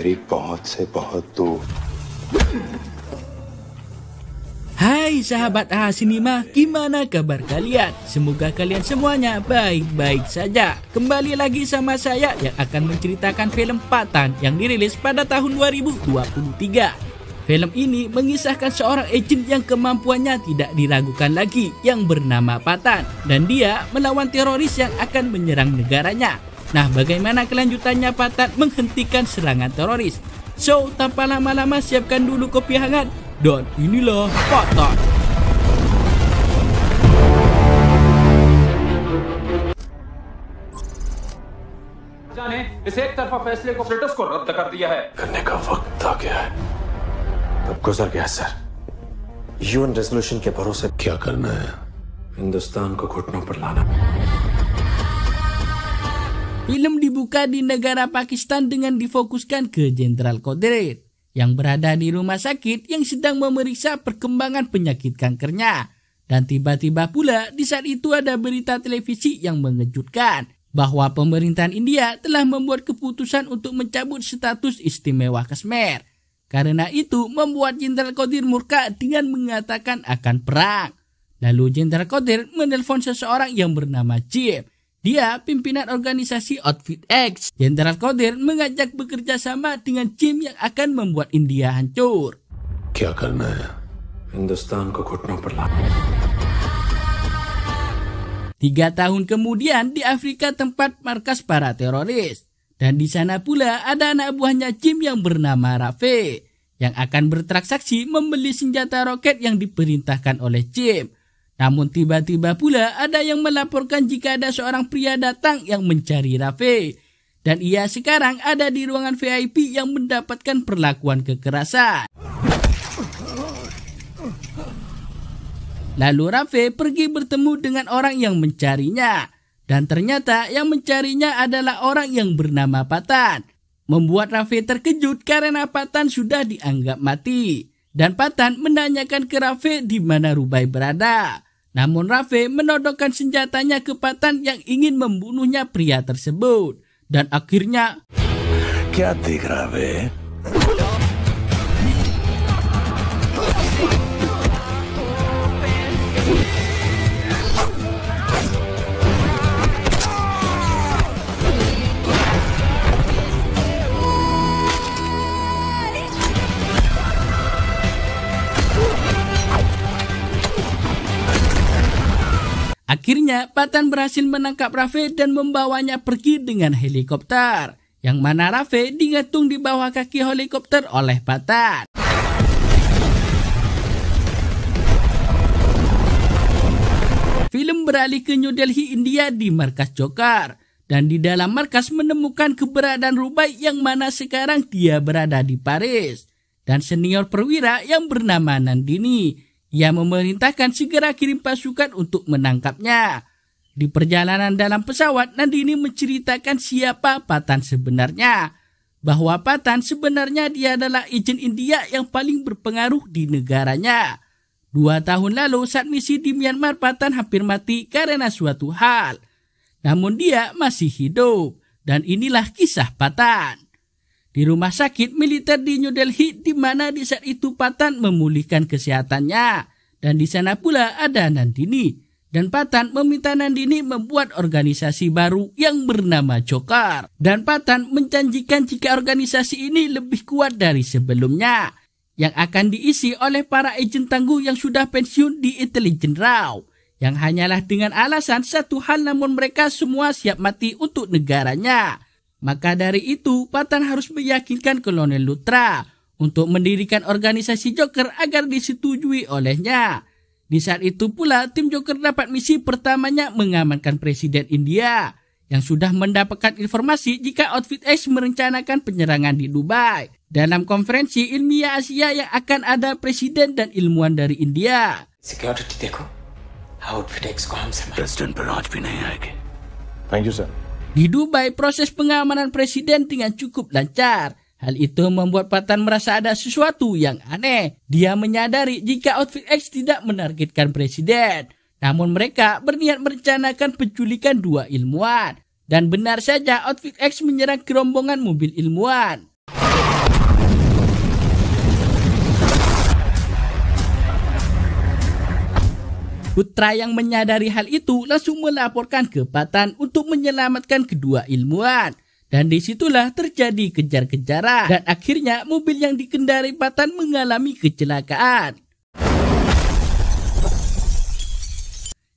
तेरी पहुंच से बहुत दूर. Hai sahabat AHA Cinema, gimana kabar kalian? Semoga kalian semuanya baik-baik saja. Kembali lagi sama saya yang akan menceritakan film Pathan yang dirilis pada tahun 2023. Film ini mengisahkan seorang agen yang kemampuannya tidak diragukan lagi yang bernama Pathan, dan dia melawan teroris yang akan menyerang negaranya. Nah, bagaimana kelanjutannya Pathan menghentikan serangan teroris? So, tanpa lama-lama siapkan dulu kopi hangat. Dan inilah Pathan. ने इस एक तरफा फैसले को ब्रिटिश को रद्द कर दिया है. करने का वक्त आ गया है. अब गुजर गया सर. यूएन रेजोल्यूशन के भरोसे क्या करना है? हिंदुस्तान को घुटनों पर लाना. Film dibuka di negara Pakistan dengan difokuskan ke Jenderal Qadir yang berada di rumah sakit yang sedang memeriksa perkembangan penyakit kankernya. Dan tiba-tiba pula di saat itu ada berita televisi yang mengejutkan bahwa pemerintahan India telah membuat keputusan untuk mencabut status istimewa Kashmir. Karena itu membuat Jenderal Qadir murka dengan mengatakan akan perang. Lalu Jenderal Qadir menelpon seseorang yang bernama Jim. Dia pimpinan organisasi Outfit X. Jenderal Qadir mengajak bekerja sama dengan Jim yang akan membuat India hancur. क्या करना है? हिंदुस्तान को घुटनों पर लाना. 3 tahun kemudian di Afrika tempat markas para teroris. Dan di sana pula ada anak buahnya Jim yang bernama Rafe yang akan bertransaksi membeli senjata roket yang diperintahkan oleh Jim. Namun tiba-tiba pula ada yang melaporkan jika ada seorang pria datang yang mencari Rafe. Dan ia sekarang ada di ruangan VIP yang mendapatkan perlakuan kekerasan. Lalu Rafe pergi bertemu dengan orang yang mencarinya. Dan ternyata yang mencarinya adalah orang yang bernama Pathan. Membuat Rafe terkejut karena Pathan sudah dianggap mati. Dan Pathan menanyakan ke Rafe di mana Rubai berada. Namun Rafe menodongkan senjatanya ke Pathan yang ingin membunuhnya pria tersebut. Dan akhirnya... क्या देख रहा है? Akhirnya Pathan berhasil menangkap Rafe dan membawanya pergi dengan helikopter. Yang mana Rafe digantung di bawah kaki helikopter oleh Pathan. Film beralih ke New Delhi, India di markas Joker. Dan di dalam markas menemukan keberadaan Rubai yang mana sekarang dia berada di Paris. Dan senior perwira yang bernama Nandini. Ia memerintahkan segera kirim pasukan untuk menangkapnya. Di perjalanan dalam pesawat, Nandini menceritakan siapa Pathan sebenarnya. Bahwa Pathan sebenarnya dia adalah agen India yang paling berpengaruh di negaranya. 2 tahun lalu saat misi di Myanmar, Pathan hampir mati karena suatu hal. Namun dia masih hidup. Dan inilah kisah Pathan. Di rumah sakit militer di New Delhi di mana di saat itu Pathan memulihkan kesehatannya. Dan di sana pula ada Nandini. Dan Pathan meminta Nandini membuat organisasi baru yang bernama Joker. Dan Pathan menjanjikan jika organisasi ini lebih kuat dari sebelumnya. Yang akan diisi oleh para agen tangguh yang sudah pensiun di Intelijen Raw. Yang hanyalah dengan alasan satu hal, namun mereka semua siap mati untuk negaranya. Maka dari itu, Pathan harus meyakinkan Kolonel Luthra untuk mendirikan organisasi Joker agar disetujui olehnya. Di saat itu pula, tim Joker dapat misi pertamanya mengamankan Presiden India yang sudah mendapatkan informasi jika Outfit X merencanakan penyerangan di Dubai. Dalam konferensi ilmiah Asia yang akan ada presiden dan ilmuwan dari India. Security देखो, Outfit X को हम संभाल. प्रेसिडेंट पर आज भी नहीं आएगी. Thank you, sir. Di Dubai, proses pengamanan presiden dengan cukup lancar. Hal itu membuat Pathan merasa ada sesuatu yang aneh. Dia menyadari jika Outfit X tidak menargetkan presiden. Namun mereka berniat merencanakan penculikan 2 ilmuwan. Dan benar saja Outfit X menyerang ke rombongan mobil ilmuwan. Putra yang menyadari hal itu langsung melaporkan ke Patan untuk menyelamatkan kedua ilmuwan. Dan disitulah terjadi kejar-kejaran. Dan akhirnya mobil yang dikendarai Patan mengalami kecelakaan.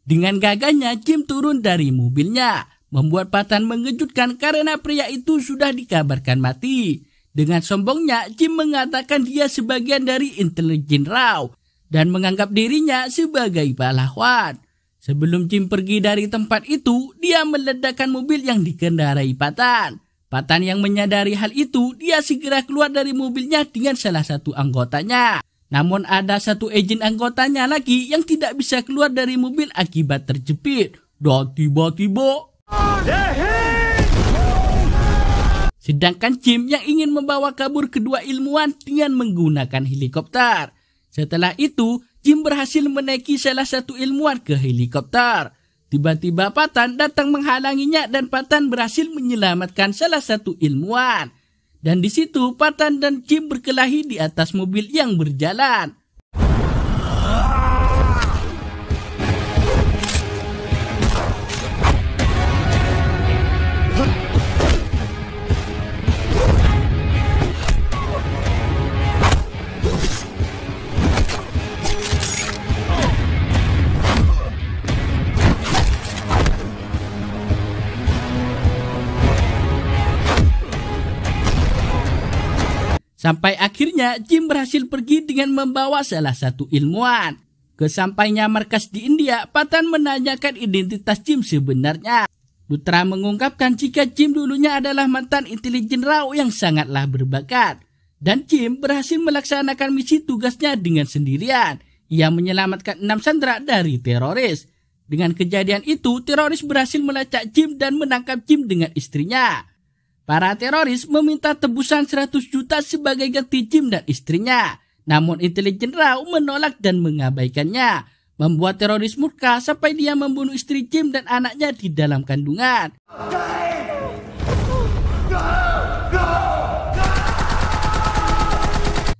Dengan gagahnya Jim turun dari mobilnya. Membuat Patan mengejutkan karena pria itu sudah dikabarkan mati. Dengan sombongnya Jim mengatakan dia sebagian dari intelijen Raw. Dan menganggap dirinya sebagai pahlawan. Sebelum Jim pergi dari tempat itu, dia meledakkan mobil yang dikendarai Patan. Patan yang menyadari hal itu, dia segera keluar dari mobilnya dengan salah satu anggotanya. Namun ada satu agen anggotanya lagi yang tidak bisa keluar dari mobil akibat terjepit. Dan tiba-tiba... Sedangkan Jim yang ingin membawa kabur kedua ilmuwan dengan menggunakan helikopter. Setelah itu, Jim berhasil menaiki salah satu ilmuwan ke helikopter. Tiba-tiba Patan datang menghalanginya dan Patan berhasil menyelamatkan salah satu ilmuwan. Dan di situ Patan dan Jim berkelahi di atas mobil yang berjalan. Sampai akhirnya Jim berhasil pergi dengan membawa salah satu ilmuwan. Kesampainya markas di India, Patan menanyakan identitas Jim sebenarnya. Putra mengungkapkan jika Jim dulunya adalah mantan intelijen Raw yang sangatlah berbakat. Dan Jim berhasil melaksanakan misi tugasnya dengan sendirian. Ia menyelamatkan 6 sandera dari teroris. Dengan kejadian itu, teroris berhasil melacak Jim dan menangkap Jim dengan istrinya. Para teroris meminta tebusan 100 juta sebagai ganti Jim dan istrinya. Namun intelijen Raw menolak dan mengabaikannya. Membuat teroris murka sampai dia membunuh istri Jim dan anaknya di dalam kandungan.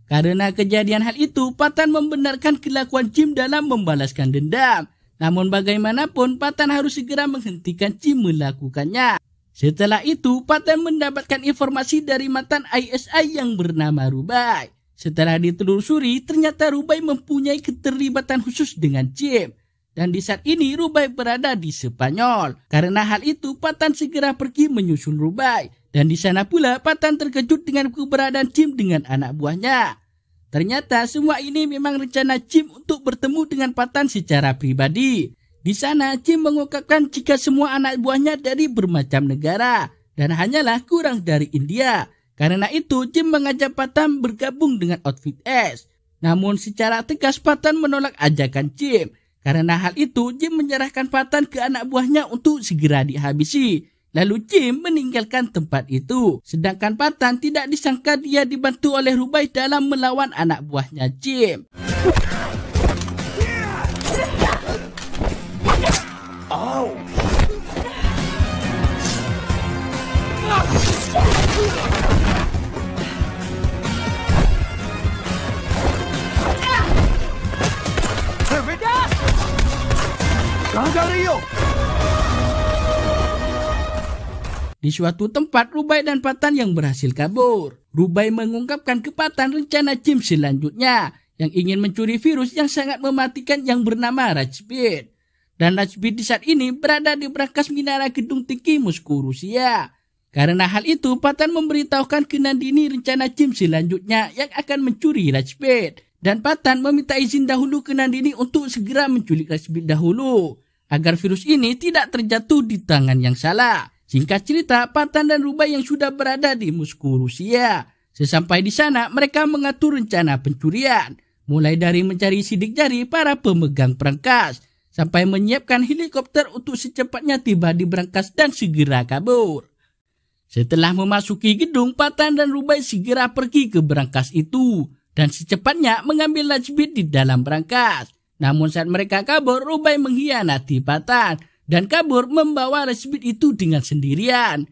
Karena kejadian hal itu, Patan membenarkan kelakuan Jim dalam membalaskan dendam. Namun bagaimanapun, Patan harus segera menghentikan Jim melakukannya. Setelah itu, Patan mendapatkan informasi dari mantan ISI yang bernama Rubai. Setelah ditelusuri, ternyata Rubai mempunyai keterlibatan khusus dengan Jim. Dan di saat ini Rubai berada di Spanyol. Karena hal itu, Patan segera pergi menyusul Rubai. Dan di sana pula Patan terkejut dengan keberadaan Jim dengan anak buahnya. Ternyata semua ini memang rencana Jim untuk bertemu dengan Patan secara pribadi. Di sana, Jim mengungkapkan jika semua anak buahnya dari bermacam negara dan hanyalah kurang dari India. Karena itu, Jim mengajak Patan bergabung dengan Outfit S. Namun secara tegas Patan menolak ajakan Jim. Karena hal itu, Jim menyerahkan Patan ke anak buahnya untuk segera dihabisi. Lalu Jim meninggalkan tempat itu. Sedangkan Patan tidak disangka dia dibantu oleh Rubai dalam melawan anak buahnya Jim. Di suatu tempat, Rubai dan Patan yang berhasil kabur. Rubai mengungkapkan ke Patan rencana Jim selanjutnya yang ingin mencuri virus yang sangat mematikan yang bernama Rajbit. Dan Rajbit di saat ini berada di berangkas minara gedung tinggi Moskow, Rusia. Karena hal itu, Patan memberitahukan ke Nandini rencana Jim selanjutnya yang akan mencuri Rajbit. Dan Patan meminta izin dahulu ke Nandini untuk segera menculik Rajbit dahulu, agar virus ini tidak terjatuh di tangan yang salah. Singkat cerita, Patan dan Rubai yang sudah berada di Moskow, Rusia. Sesampai di sana, mereka mengatur rencana pencurian. Mulai dari mencari sidik jari para pemegang berangkas, sampai menyiapkan helikopter untuk secepatnya tiba di berangkas dan segera kabur. Setelah memasuki gedung, Patan dan Rubai segera pergi ke berangkas itu dan secepatnya mengambil Rajbit di dalam berangkas. Namun saat mereka kabur, Rubai mengkhianati Patan dan kabur membawa Rajbit itu dengan sendirian.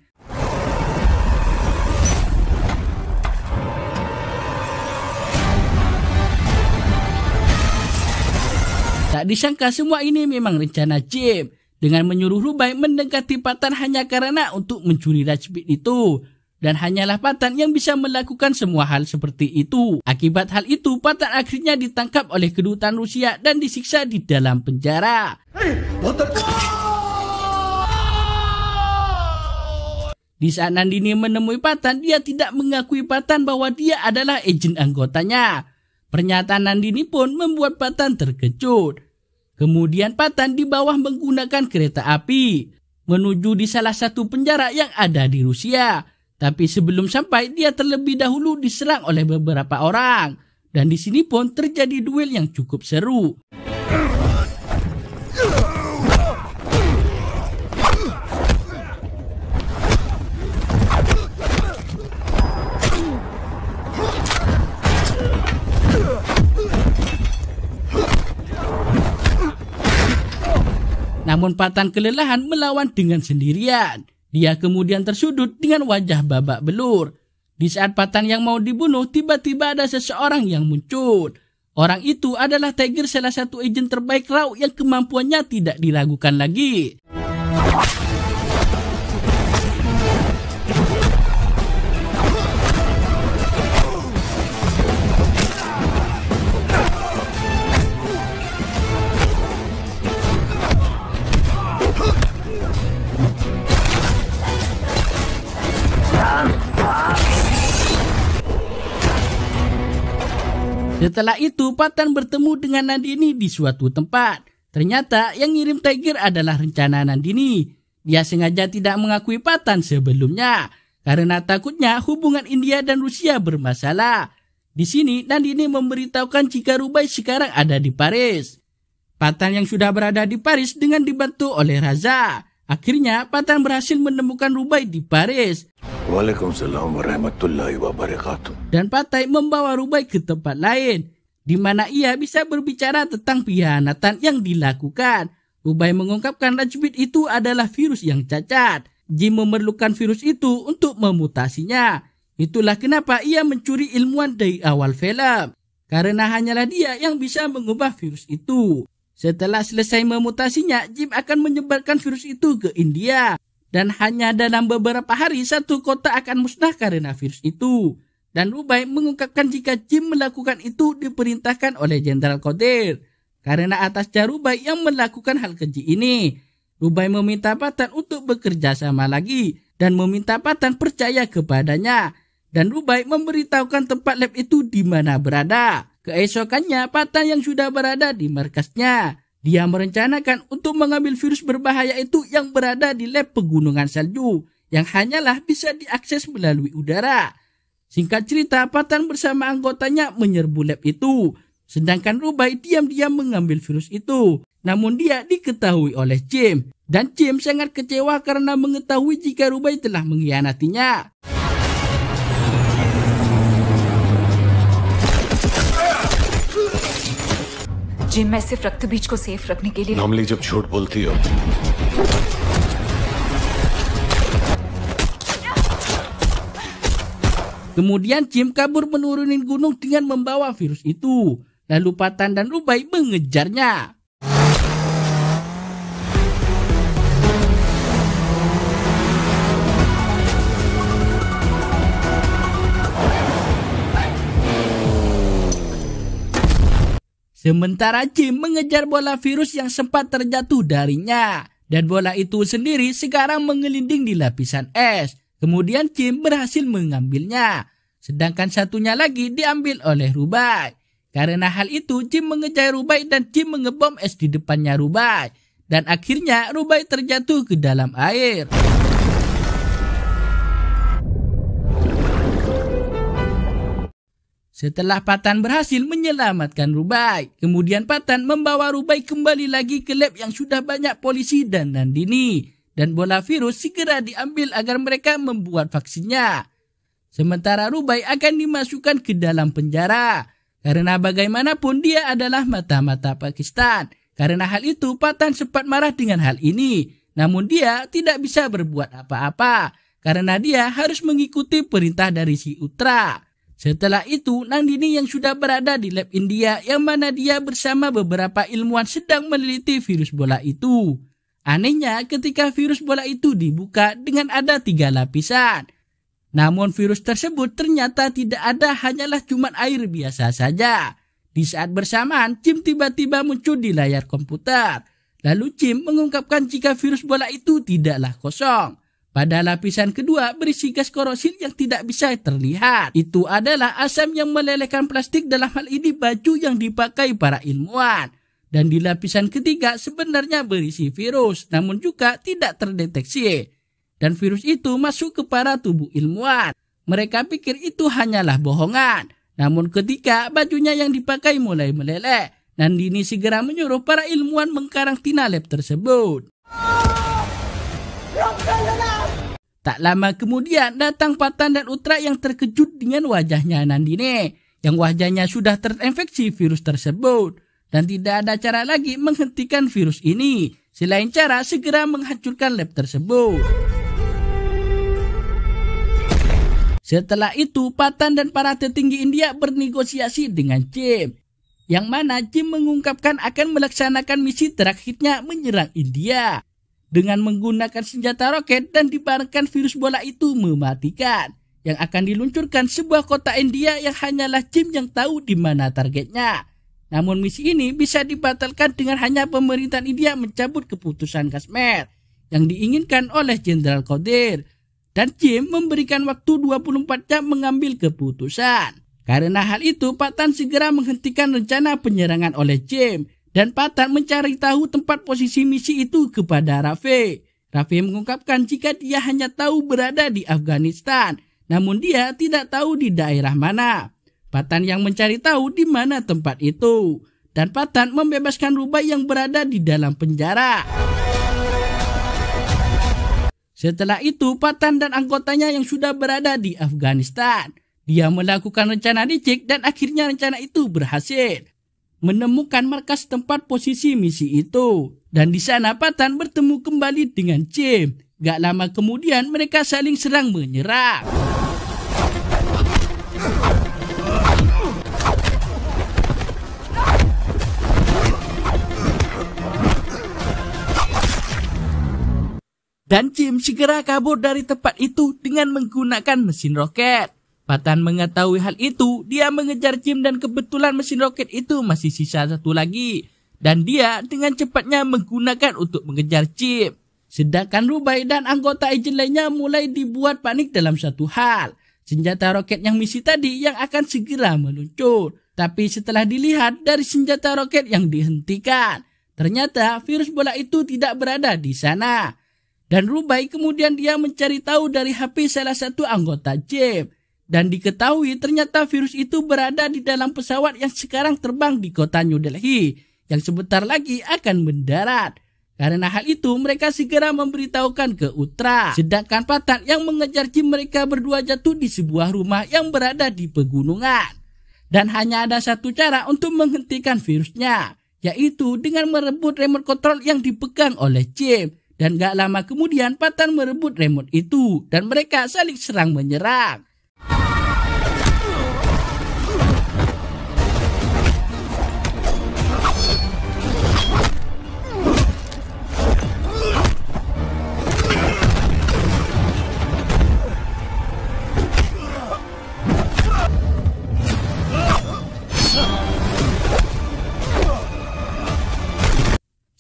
Tak disangka semua ini memang rencana Jim dengan menyuruh Rubai mendekati Patan hanya karena untuk mencuri rajbit itu. Dan hanyalah Patan yang bisa melakukan semua hal seperti itu. Akibat hal itu, Patan akhirnya ditangkap oleh kedutaan Rusia dan disiksa di dalam penjara. Di saat Nandini menemui Patan, dia tidak mengakui Patan bahwa dia adalah agen anggotanya. Pernyataan Nandini pun membuat Patan terkejut. Kemudian Patan dibawa menggunakan kereta api menuju di salah satu penjara yang ada di Rusia. Tapi sebelum sampai, dia terlebih dahulu diserang oleh beberapa orang. Dan di sini pun terjadi duel yang cukup seru. Namun Patan kelelahan melawan dengan sendirian. Dia kemudian tersudut dengan wajah babak belur. Di saat Patan yang mau dibunuh, tiba-tiba ada seseorang yang muncul. Orang itu adalah Tiger, salah satu agen terbaik Rao yang kemampuannya tidak diragukan lagi. Setelah itu, Patan bertemu dengan Nandini di suatu tempat. Ternyata yang ngirim Tiger adalah rencana Nandini. Dia sengaja tidak mengakui Patan sebelumnya, karena takutnya hubungan India dan Rusia bermasalah. Di sini, Nandini memberitahukan jika Rubai sekarang ada di Paris. Patan yang sudah berada di Paris dengan dibantu oleh Raza. Akhirnya, Patan berhasil menemukan Rubai di Paris. Waalaikumsalam warahmatullahi wabarakatuh. Dan Patan membawa Rubai ke tempat lain, di mana ia bisa berbicara tentang pengkhianatan yang dilakukan. Rubai mengungkapkan rajbit itu adalah virus yang cacat. Jim memerlukan virus itu untuk memutasinya. Itulah kenapa ia mencuri ilmuwan dari awal film. Karena hanyalah dia yang bisa mengubah virus itu. Setelah selesai memutasinya, Jim akan menyebarkan virus itu ke India. Dan hanya dalam beberapa hari, satu kota akan musnah karena virus itu. Dan Rubai mengungkapkan jika Jim melakukan itu diperintahkan oleh Jenderal Qadir. Karena atasnya Rubai yang melakukan hal keji ini. Rubai meminta Patan untuk bekerja sama lagi. Dan meminta Patan percaya kepadanya. Dan Rubai memberitahukan tempat lab itu di mana berada. Keesokannya, Patan yang sudah berada di markasnya. Dia merencanakan untuk mengambil virus berbahaya itu yang berada di lab pegunungan salju, yang hanyalah bisa diakses melalui udara. Singkat cerita, Patan bersama anggotanya menyerbu lab itu, sedangkan Rubai diam-diam mengambil virus itu. Namun dia diketahui oleh Jim, dan Jim sangat kecewa karena mengetahui jika Rubai telah mengkhianatinya. Gym मैं सिर्फ रक्त बीज को सेफ रखने के लिए नॉर्मली जब झूठ बोलती हो Kemudian Jim kabur menurunin gunung dengan membawa virus itu. Lalu Patan dan Rubai mengejarnya. Sementara Jim mengejar bola virus yang sempat terjatuh darinya. Dan bola itu sendiri sekarang mengelinding di lapisan es. Kemudian Jim berhasil mengambilnya. Sedangkan satunya lagi diambil oleh Rubai. Karena hal itu Jim mengejar Rubai dan Jim mengebom es di depannya Rubai. Dan akhirnya Rubai terjatuh ke dalam air. Setelah Patan berhasil menyelamatkan Rubai, kemudian Patan membawa Rubai kembali lagi ke lab yang sudah banyak polisi dan Nandini. Dan bola virus segera diambil agar mereka membuat vaksinnya. Sementara Rubai akan dimasukkan ke dalam penjara. Karena bagaimanapun dia adalah mata-mata Pakistan. Karena hal itu Patan sempat marah dengan hal ini. Namun dia tidak bisa berbuat apa-apa. Karena dia harus mengikuti perintah dari si Utra. Setelah itu, Nandini yang sudah berada di lab India yang mana dia bersama beberapa ilmuwan sedang meneliti virus bola itu. Anehnya ketika virus bola itu dibuka dengan ada 3 lapisan. Namun virus tersebut ternyata tidak ada, hanyalah cuma air biasa saja. Di saat bersamaan, Jim tiba-tiba muncul di layar komputer. Lalu Jim mengungkapkan jika virus bola itu tidaklah kosong. Pada lapisan kedua berisi gas korosif yang tidak bisa terlihat. Itu adalah asam yang melelehkan plastik, dalam hal ini baju yang dipakai para ilmuwan. Dan di lapisan ketiga sebenarnya berisi virus, namun juga tidak terdeteksi. Dan virus itu masuk ke para tubuh ilmuwan. Mereka pikir itu hanyalah bohongan. Namun ketika bajunya yang dipakai mulai meleleh, Nandini segera menyuruh para ilmuwan mengkarantina lab tersebut. Tak lama kemudian datang Patan dan Utra yang terkejut dengan wajahnya Nandini, yang wajahnya sudah terinfeksi virus tersebut. Dan tidak ada cara lagi menghentikan virus ini, selain cara segera menghancurkan lab tersebut. Setelah itu, Patan dan para petinggi India bernegosiasi dengan Jim, yang mana Jim mengungkapkan akan melaksanakan misi terakhirnya menyerang India dengan menggunakan senjata roket dan dibarengkan virus bola itu mematikan, yang akan diluncurkan sebuah kota India yang hanyalah Jim yang tahu di mana targetnya. Namun misi ini bisa dibatalkan dengan hanya pemerintahan India mencabut keputusan Kashmir yang diinginkan oleh Jenderal Qadir. Dan Jim memberikan waktu 24 jam mengambil keputusan. Karena hal itu, Patan segera menghentikan rencana penyerangan oleh Jim. Dan Patan mencari tahu tempat posisi misi itu kepada Rafi. Rafi mengungkapkan jika dia hanya tahu berada di Afghanistan, namun dia tidak tahu di daerah mana. Patan yang mencari tahu di mana tempat itu. Dan Patan membebaskan Rubai yang berada di dalam penjara. Setelah itu, Patan dan anggotanya yang sudah berada di Afghanistan. Dia melakukan rencana licik dan akhirnya rencana itu berhasil. Menemukan markas tempat posisi misi itu. Dan di sana Patan bertemu kembali dengan Jim. Gak lama kemudian mereka saling serang menyerang. Dan Jim segera kabur dari tempat itu dengan menggunakan mesin roket. Patan mengetahui hal itu, dia mengejar Jim dan kebetulan mesin roket itu masih sisa satu lagi. Dan dia dengan cepatnya menggunakan untuk mengejar Jim. Sedangkan Rubai dan anggota agen lainnya mulai dibuat panik dalam satu hal. Senjata roket yang misi tadi yang akan segera meluncur. Tapi setelah dilihat dari senjata roket yang dihentikan, ternyata virus bola itu tidak berada di sana. Dan Rubai kemudian dia mencari tahu dari HP salah satu anggota Jim. Dan diketahui ternyata virus itu berada di dalam pesawat yang sekarang terbang di kota New Delhi, yang sebentar lagi akan mendarat. Karena hal itu mereka segera memberitahukan ke Utra. Sedangkan Patan yang mengejar Jim, mereka berdua jatuh di sebuah rumah yang berada di pegunungan. Dan hanya ada satu cara untuk menghentikan virusnya, yaitu dengan merebut remote control yang dipegang oleh Jim. Dan gak lama kemudian Patan merebut remote itu dan mereka saling serang menyerang.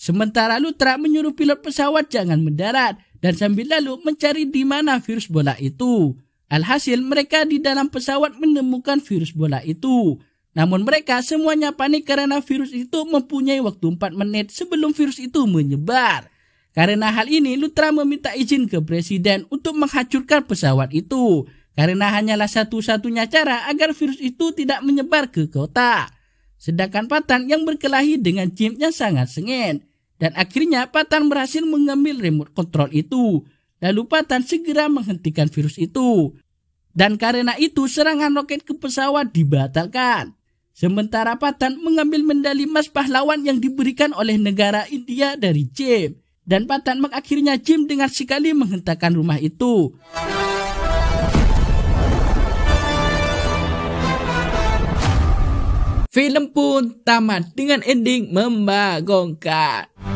Sementara Luthra menyuruh pilot pesawat jangan mendarat dan sambil lalu mencari di mana virus bola itu. Alhasil mereka di dalam pesawat menemukan virus bola itu. Namun mereka semuanya panik karena virus itu mempunyai waktu 4 menit sebelum virus itu menyebar. Karena hal ini Luthra meminta izin ke presiden untuk menghancurkan pesawat itu. Karena hanyalah satu-satunya cara agar virus itu tidak menyebar ke kota. Sedangkan Patan yang berkelahi dengan Jim yang sangat sengit. Dan akhirnya Patan berhasil mengambil remote control itu. Lalu Patan segera menghentikan virus itu. Dan karena itu serangan roket ke pesawat dibatalkan. Sementara Patan mengambil medali emas pahlawan yang diberikan oleh negara India dari Jim. Dan Patan mengakhirinya Jim dengan sekali menghentakkan rumah itu. Film pun tamat dengan ending membagongkan.